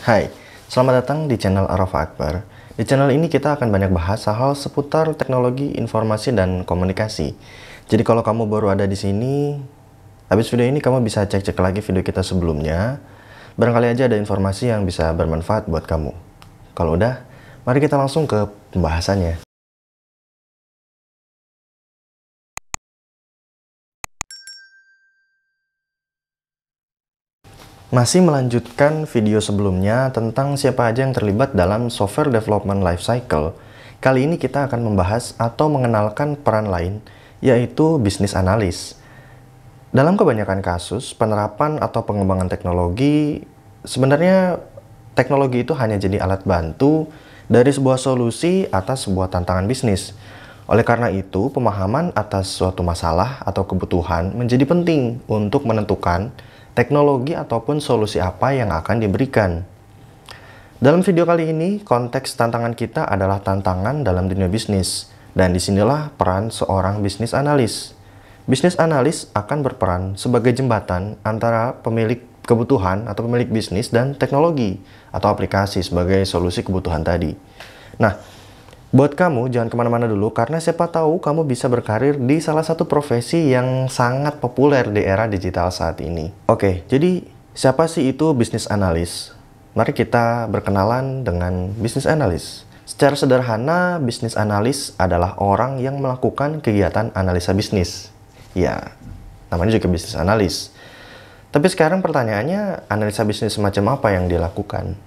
Hai, selamat datang di channel Arafa Akbar. Di channel ini kita akan banyak bahas hal seputar teknologi, informasi, dan komunikasi. Jadi kalau kamu baru ada di sini, habis video ini kamu bisa cek-cek lagi video kita sebelumnya. Barangkali aja ada informasi yang bisa bermanfaat buat kamu. Kalau udah, mari kita langsung ke pembahasannya. Masih melanjutkan video sebelumnya tentang siapa aja yang terlibat dalam software development lifecycle. Kali ini kita akan membahas atau mengenalkan peran lain, yaitu business analyst. Dalam kebanyakan kasus, penerapan atau pengembangan teknologi, sebenarnya teknologi itu hanya jadi alat bantu dari sebuah solusi atas sebuah tantangan bisnis. Oleh karena itu, pemahaman atas suatu masalah atau kebutuhan menjadi penting untuk menentukan teknologi ataupun solusi apa yang akan diberikan. Dalam video kali ini, konteks tantangan kita adalah tantangan dalam dunia bisnis, dan disinilah peran seorang bisnis analis. Bisnis analis akan berperan sebagai jembatan antara pemilik kebutuhan atau pemilik bisnis dan teknologi atau aplikasi sebagai solusi kebutuhan tadi. Nah, buat kamu jangan kemana-mana dulu, karena siapa tahu kamu bisa berkarir di salah satu profesi yang sangat populer di era digital saat ini. Oke, jadi siapa sih itu bisnis analis? Mari kita berkenalan dengan bisnis analis. Secara sederhana, bisnis analis adalah orang yang melakukan kegiatan analisa bisnis. Ya, namanya juga bisnis analis. Tapi sekarang pertanyaannya, analisa bisnis semacam apa yang dilakukan?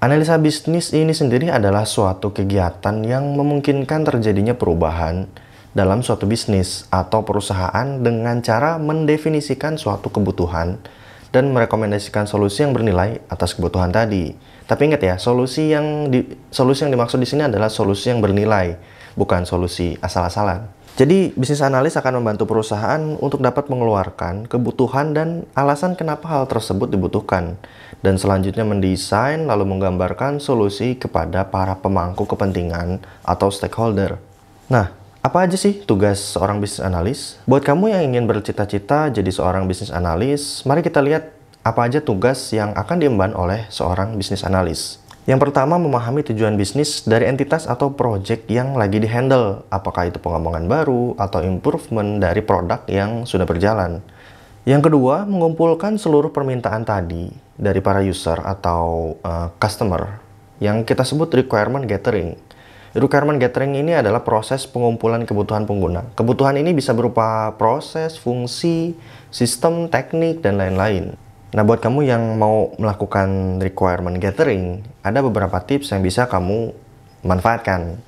Analisa bisnis ini sendiri adalah suatu kegiatan yang memungkinkan terjadinya perubahan dalam suatu bisnis atau perusahaan dengan cara mendefinisikan suatu kebutuhan dan merekomendasikan solusi yang bernilai atas kebutuhan tadi. Tapi ingat ya, solusi yang dimaksud di sini adalah solusi yang bernilai, bukan solusi asal-asalan. Jadi, bisnis analis akan membantu perusahaan untuk dapat mengeluarkan kebutuhan dan alasan kenapa hal tersebut dibutuhkan, dan selanjutnya mendesain lalu menggambarkan solusi kepada para pemangku kepentingan atau stakeholder. Nah, apa aja sih tugas seorang bisnis analis? Buat kamu yang ingin bercita-cita jadi seorang bisnis analis, mari kita lihat apa aja tugas yang akan diemban oleh seorang bisnis analis. Yang pertama, memahami tujuan bisnis dari entitas atau project yang lagi di-handle. Apakah itu pengembangan baru atau improvement dari produk yang sudah berjalan. Yang kedua, mengumpulkan seluruh permintaan tadi dari para user atau customer yang kita sebut requirement gathering. Requirement gathering ini adalah proses pengumpulan kebutuhan pengguna. Kebutuhan ini bisa berupa proses, fungsi, sistem, teknik, dan lain-lain. Nah, buat kamu yang mau melakukan requirement gathering, ada beberapa tips yang bisa kamu manfaatkan.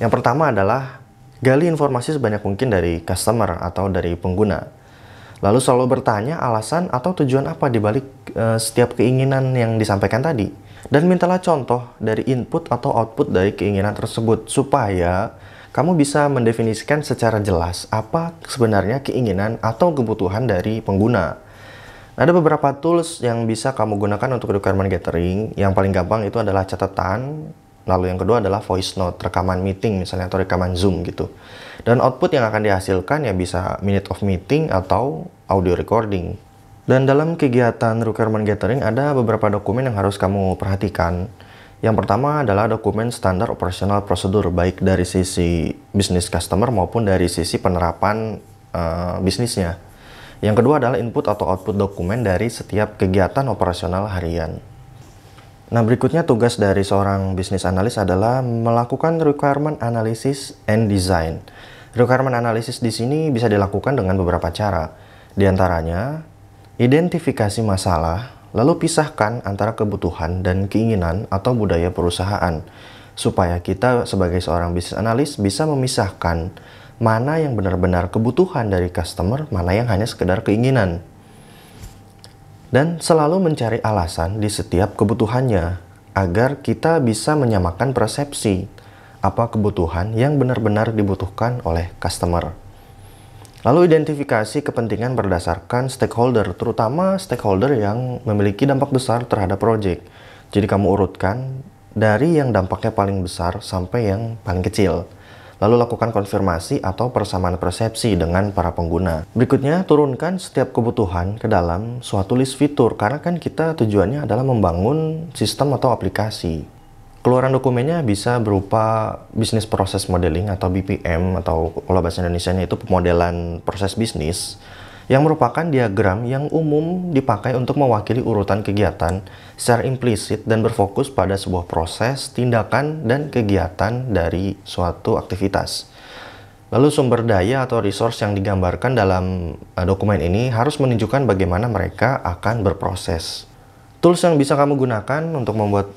Yang pertama adalah gali informasi sebanyak mungkin dari customer atau dari pengguna. Lalu selalu bertanya alasan atau tujuan apa dibalik setiap keinginan yang disampaikan tadi. Dan mintalah contoh dari input atau output dari keinginan tersebut supaya kamu bisa mendefinisikan secara jelas apa sebenarnya keinginan atau kebutuhan dari pengguna. Ada beberapa tools yang bisa kamu gunakan untuk requirement gathering. Yang paling gampang itu adalah catatan, lalu yang kedua adalah voice note, rekaman meeting misalnya, atau rekaman Zoom gitu. Dan output yang akan dihasilkan ya bisa minute of meeting atau audio recording. Dan dalam kegiatan requirement gathering ada beberapa dokumen yang harus kamu perhatikan. Yang pertama adalah dokumen standar operasional prosedur, baik dari sisi bisnis customer maupun dari sisi penerapan bisnisnya. Yang kedua adalah input atau output dokumen dari setiap kegiatan operasional harian. Nah, berikutnya tugas dari seorang bisnis analis adalah melakukan requirement analysis and design. Requirement analysis di sini bisa dilakukan dengan beberapa cara. Di antaranya, identifikasi masalah, lalu pisahkan antara kebutuhan dan keinginan atau budaya perusahaan, supaya kita sebagai seorang bisnis analis bisa memisahkan mana yang benar-benar kebutuhan dari customer, mana yang hanya sekedar keinginan. Dan selalu mencari alasan di setiap kebutuhannya, agar kita bisa menyamakan persepsi apa kebutuhan yang benar-benar dibutuhkan oleh customer. Lalu identifikasi kepentingan berdasarkan stakeholder, terutama stakeholder yang memiliki dampak besar terhadap project. Jadi kamu urutkan dari yang dampaknya paling besar sampai yang paling kecil. Lalu lakukan konfirmasi atau persamaan persepsi dengan para pengguna. Berikutnya, turunkan setiap kebutuhan ke dalam suatu list fitur, karena kan kita tujuannya adalah membangun sistem atau aplikasi. Keluaran dokumennya bisa berupa Business Process Modeling atau BPM, atau kalau bahasa Indonesianya itu pemodelan proses bisnis, yang merupakan diagram yang umum dipakai untuk mewakili urutan kegiatan secara implisit dan berfokus pada sebuah proses, tindakan, dan kegiatan dari suatu aktivitas. Lalu sumber daya atau resource yang digambarkan dalam dokumen ini harus menunjukkan bagaimana mereka akan berproses. Tools yang bisa kamu gunakan untuk membuat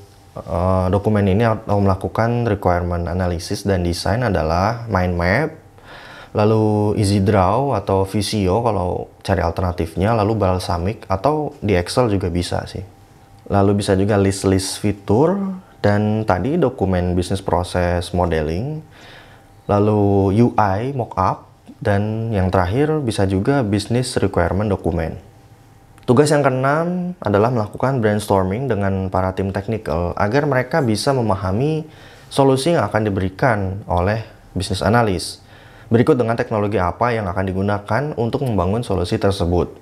dokumen ini atau melakukan requirement analysis dan design adalah mind map, lalu EasyDraw atau Visio kalau cari alternatifnya, lalu Balsamiq atau di Excel juga bisa sih. Lalu bisa juga list fitur, dan tadi dokumen business process modeling, lalu UI mockup, dan yang terakhir bisa juga business requirement dokumen. Tugas yang keenam adalah melakukan brainstorming dengan para tim technical agar mereka bisa memahami solusi yang akan diberikan oleh business analyst. Berikut dengan teknologi apa yang akan digunakan untuk membangun solusi tersebut.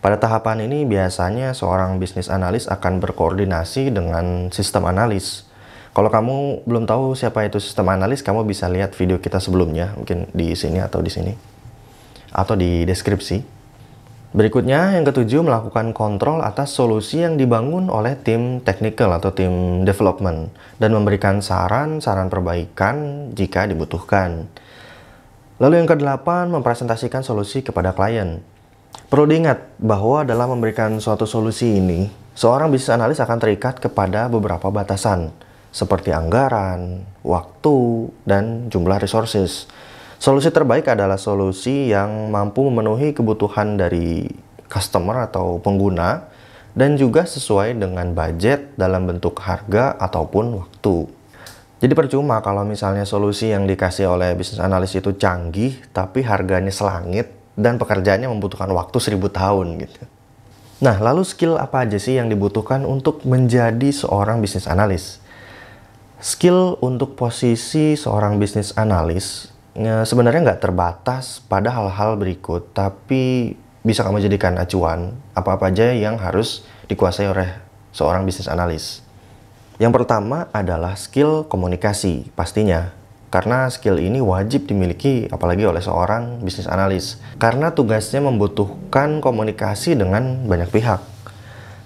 Pada tahapan ini biasanya seorang business analyst akan berkoordinasi dengan sistem analis. Kalau kamu belum tahu siapa itu sistem analis, kamu bisa lihat video kita sebelumnya, mungkin di sini atau di sini, atau di deskripsi. Berikutnya, yang ketujuh, melakukan kontrol atas solusi yang dibangun oleh tim technical atau tim development dan memberikan saran-saran perbaikan jika dibutuhkan. Lalu yang kedelapan, mempresentasikan solusi kepada klien. Perlu diingat bahwa dalam memberikan suatu solusi ini, seorang bisnis analis akan terikat kepada beberapa batasan, seperti anggaran, waktu, dan jumlah resources. Solusi terbaik adalah solusi yang mampu memenuhi kebutuhan dari customer atau pengguna, dan juga sesuai dengan budget dalam bentuk harga ataupun waktu. Jadi percuma kalau misalnya solusi yang dikasih oleh bisnis analis itu canggih, tapi harganya selangit dan pekerjaannya membutuhkan waktu 1000 tahun gitu. Nah, lalu skill apa aja sih yang dibutuhkan untuk menjadi seorang bisnis analis? Skill untuk posisi seorang bisnis analis sebenarnya nggak terbatas pada hal-hal berikut, tapi bisa kamu jadikan acuan apa-apa aja yang harus dikuasai oleh seorang bisnis analis. Yang pertama adalah skill komunikasi, pastinya. Karena skill ini wajib dimiliki apalagi oleh seorang bisnis analis. Karena tugasnya membutuhkan komunikasi dengan banyak pihak.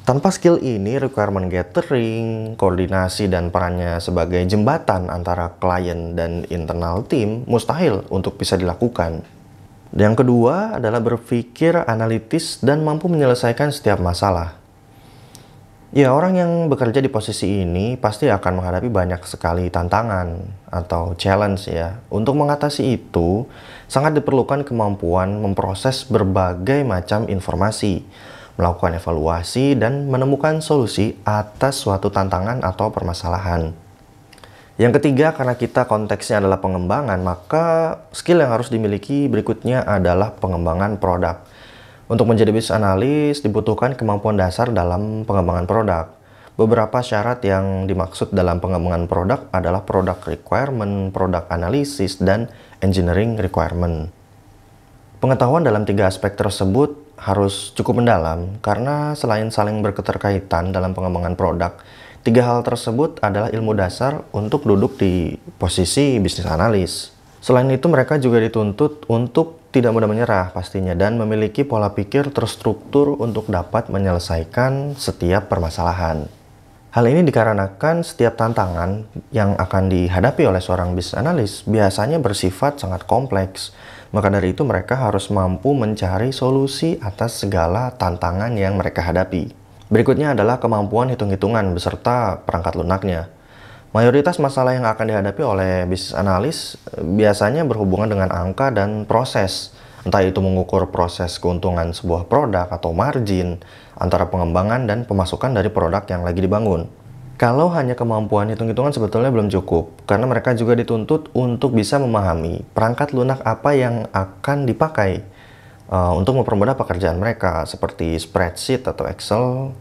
Tanpa skill ini, requirement gathering, koordinasi, dan perannya sebagai jembatan antara klien dan internal tim mustahil untuk bisa dilakukan. Yang kedua adalah berpikir analitis dan mampu menyelesaikan setiap masalah. Ya, orang yang bekerja di posisi ini pasti akan menghadapi banyak sekali tantangan atau challenge ya. Untuk mengatasi itu, sangat diperlukan kemampuan memproses berbagai macam informasi, melakukan evaluasi, dan menemukan solusi atas suatu tantangan atau permasalahan. Yang ketiga, karena kita konteksnya adalah pengembangan, maka skill yang harus dimiliki berikutnya adalah pengembangan produk. Untuk menjadi bisnis analis dibutuhkan kemampuan dasar dalam pengembangan produk. Beberapa syarat yang dimaksud dalam pengembangan produk adalah product requirement, product analysis, dan engineering requirement. Pengetahuan dalam tiga aspek tersebut harus cukup mendalam karena selain saling berketerkaitan dalam pengembangan produk, tiga hal tersebut adalah ilmu dasar untuk duduk di posisi bisnis analis. Selain itu, mereka juga dituntut untuk tidak mudah menyerah pastinya dan memiliki pola pikir terstruktur untuk dapat menyelesaikan setiap permasalahan. Hal ini dikarenakan setiap tantangan yang akan dihadapi oleh seorang bisnis analis biasanya bersifat sangat kompleks. Maka dari itu mereka harus mampu mencari solusi atas segala tantangan yang mereka hadapi. Berikutnya adalah kemampuan hitung-hitungan beserta perangkat lunaknya. Mayoritas masalah yang akan dihadapi oleh bisnis analis biasanya berhubungan dengan angka dan proses. Entah itu mengukur proses keuntungan sebuah produk atau margin antara pengembangan dan pemasukan dari produk yang lagi dibangun. Kalau hanya kemampuan hitung-hitungan sebetulnya belum cukup, karena mereka juga dituntut untuk bisa memahami perangkat lunak apa yang akan dipakai untuk mempermudah pekerjaan mereka, seperti spreadsheet atau Excel,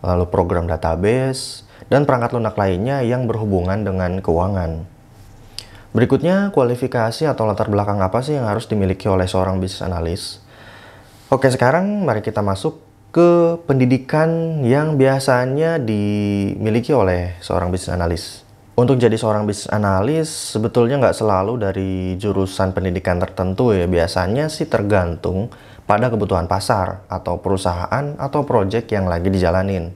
lalu program database, dan perangkat lunak lainnya yang berhubungan dengan keuangan. Berikutnya, kualifikasi atau latar belakang apa sih yang harus dimiliki oleh seorang bisnis analis? Oke, sekarang mari kita masuk ke pendidikan yang biasanya dimiliki oleh seorang bisnis analis. Untuk jadi seorang bisnis analis, sebetulnya nggak selalu dari jurusan pendidikan tertentu ya. Biasanya sih tergantung pada kebutuhan pasar, atau perusahaan, atau proyek yang lagi dijalanin.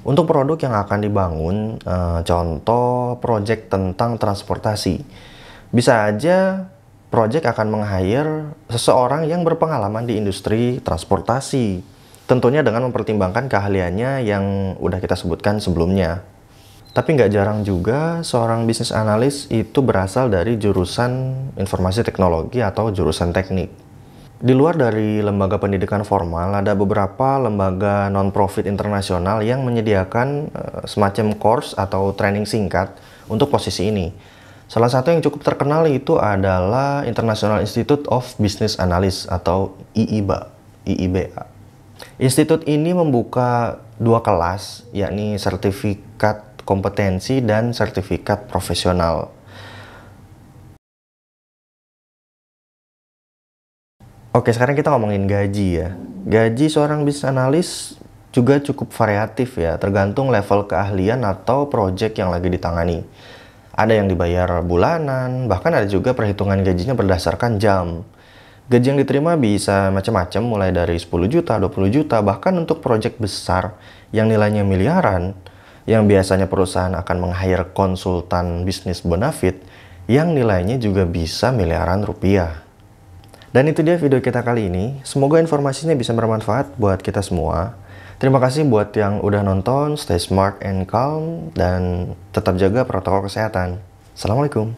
Untuk produk yang akan dibangun, contoh proyek tentang transportasi. Bisa aja proyek akan meng-hire seseorang yang berpengalaman di industri transportasi. Tentunya dengan mempertimbangkan keahliannya yang udah kita sebutkan sebelumnya. Tapi nggak jarang juga seorang bisnis analis itu berasal dari jurusan informasi teknologi atau jurusan teknik. Di luar dari lembaga pendidikan formal, ada beberapa lembaga non-profit internasional yang menyediakan semacam course atau training singkat untuk posisi ini. Salah satu yang cukup terkenal itu adalah International Institute of Business Analysts atau IIBA. Institut ini membuka 2 kelas, yakni sertifikat kompetensi dan sertifikat profesional. Oke, sekarang kita ngomongin gaji ya. Gaji seorang bisnis analis juga cukup variatif ya, tergantung level keahlian atau project yang lagi ditangani. Ada yang dibayar bulanan, bahkan ada juga perhitungan gajinya berdasarkan jam. Gaji yang diterima bisa macam-macam, mulai dari 10 juta, 20 juta, bahkan untuk project besar yang nilainya miliaran, yang biasanya perusahaan akan meng-hire konsultan bisnis bonafit, yang nilainya juga bisa miliaran rupiah. Dan itu dia video kita kali ini. Semoga informasinya bisa bermanfaat buat kita semua. Terima kasih buat yang udah nonton. Stay smart and calm. Dan tetap jaga protokol kesehatan. Assalamualaikum.